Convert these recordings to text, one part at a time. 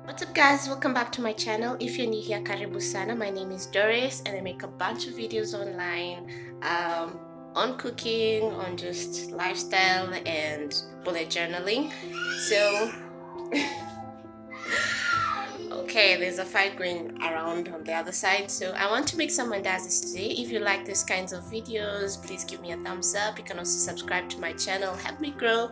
What's up guys, welcome back to my channel. If you're new here, karibu sana. My name is Doris and I make a bunch of videos online on cooking, on just lifestyle and bullet journaling. So okay, there's a fight going around on the other side, so I want to make some mandazis today. If you like these kinds of videos, please give me a thumbs up. You can also subscribe to my channel, help me grow,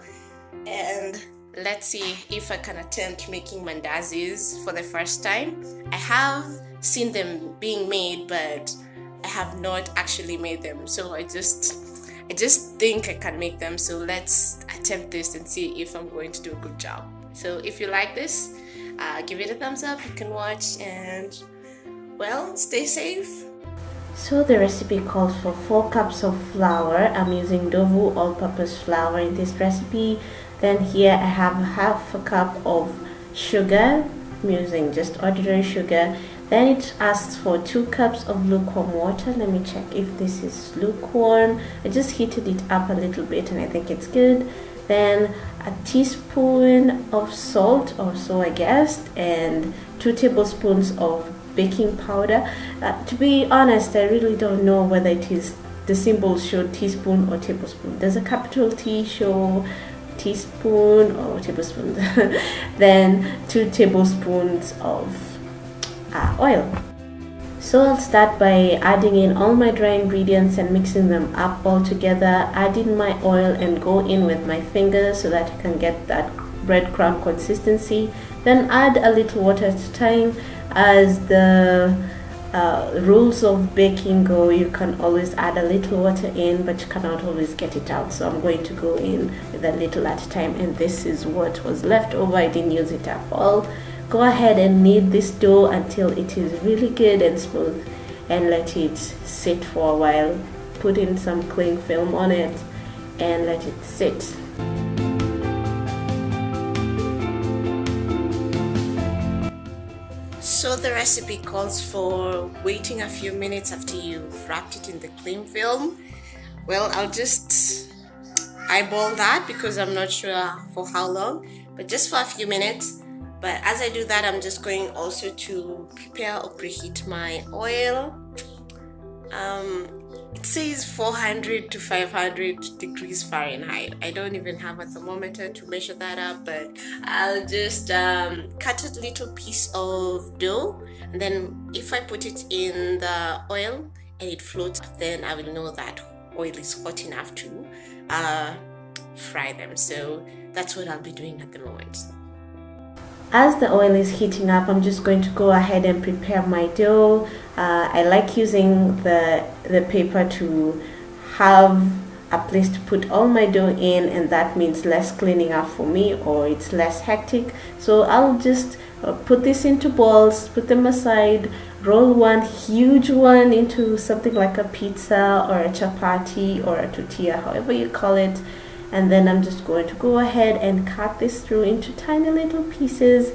and let's see if I can attempt making mandazis for the first time. I have seen them being made, but I have not actually made them, so I just think I can make them. So let's attempt this and see if I'm going to do a good job. So if you like this, give it a thumbs up, you can watch, and well, stay safe. So the recipe calls for 4 cups of flour. I'm using Dovu all-purpose flour in this recipe. Then here I have half a cup of sugar. I'm using just ordinary sugar. Then it asks for 2 cups of lukewarm water. Let me check if this is lukewarm. I just heated it up a little bit and I think it's good. Then a teaspoon of salt, or so I guessed, and 2 tablespoons of baking powder. To be honest, I really don't know whether it is the symbols show teaspoon or tablespoon. Does a capital T show teaspoon or tablespoon? Then 2 tablespoons of oil. So I'll start by adding in all my dry ingredients and mixing them up all together. Add in my oil and go in with my fingers so that I can get that breadcrumb consistency. Then add a little water at a time. As the rules of baking go, you can always add a little water in, but you cannot always get it out. So I'm going to go in with a little at a time, and this is what was left over. I didn't use it up all. Go ahead and knead this dough until it is really good and smooth, and let it sit for a while. Put in some cling film on it and let it sit. So the recipe calls for waiting a few minutes after you've wrapped it in the cling film. Well, I'll just eyeball that because I'm not sure for how long, but just for a few minutes. But as I do that, I'm just going also to prepare or preheat my oil. It says 400 to 500 degrees Fahrenheit. I don't even have a thermometer to measure that up, but I'll just cut a little piece of dough, and then if I put it in the oil and it floats, then I will know that oil is hot enough to fry them. So that's what I'll be doing at the moment. As the oil is heating up, I'm just going to go ahead and prepare my dough. I like using the paper to have a place to put all my dough in, and that means less cleaning up for me, or it's less hectic. So I'll just put this into balls, put them aside, roll one huge one into something like a pizza or a chapati or a tortilla, however you call it. And then I'm just going to go ahead and cut this through into tiny little pieces,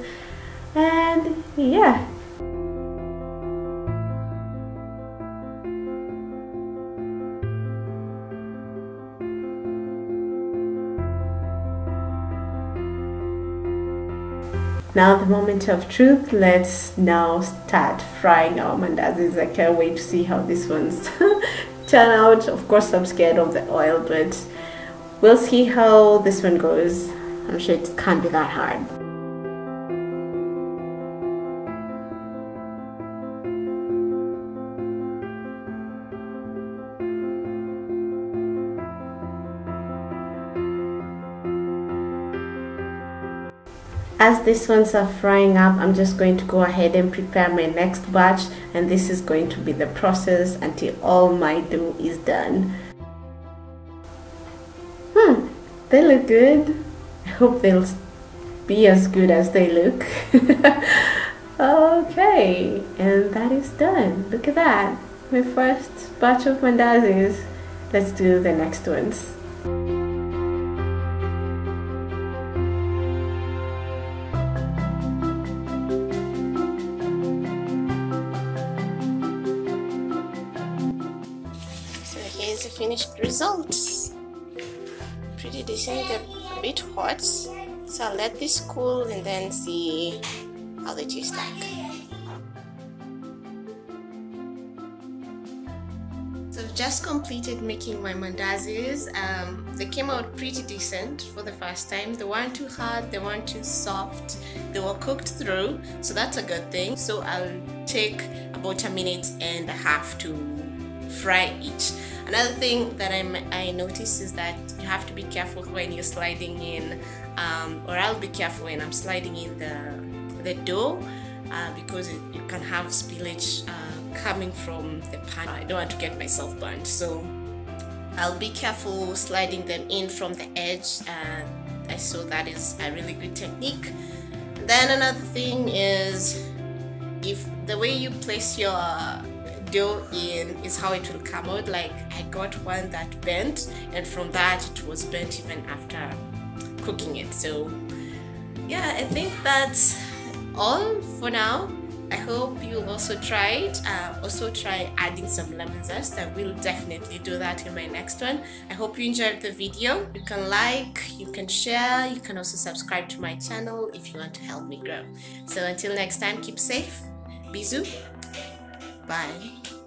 and yeah. Now the moment of truth. Let's now start frying our mandazis. I can't wait to see how this one's turn out. Of course I'm scared of the oil, but we'll see how this one goes. I'm sure it can't be that hard. As these ones are frying up, I'm just going to go ahead and prepare my next batch, and this is going to be the process until all my dough is done. They look good. I hope they'll be as good as they look. Okay, and that is done. Look at that. My first batch of mandazis. Let's do the next ones. So here's the finished results. Pretty decent. They're a bit hot, so I'll let this cool and then see how they they taste like. So I've just completed making my mandazis. They came out pretty decent for the first time. They weren't too hard, they weren't too soft, they were cooked through, so that's a good thing. So I'll take about 1.5 minutes to fry each. Another thing that I noticed is that you have to be careful when you're sliding in, or I'll be careful when I'm sliding in the dough, because you can have spillage coming from the pan. I don't want to get myself burnt, so I'll be careful sliding them in from the edge. So that is a really good technique. Then another thing is, if the way you place your dough in is how it will come out. Like I got one that bent, and from that it was bent even after cooking it. So yeah, I think that's all for now. I hope you'll also try it. Also try adding some lemon zest. I will definitely do that in my next one. I hope you enjoyed the video. You can like, you can share, you can also subscribe to my channel if you want to help me grow. So until next time, keep safe. Bisous. Bye.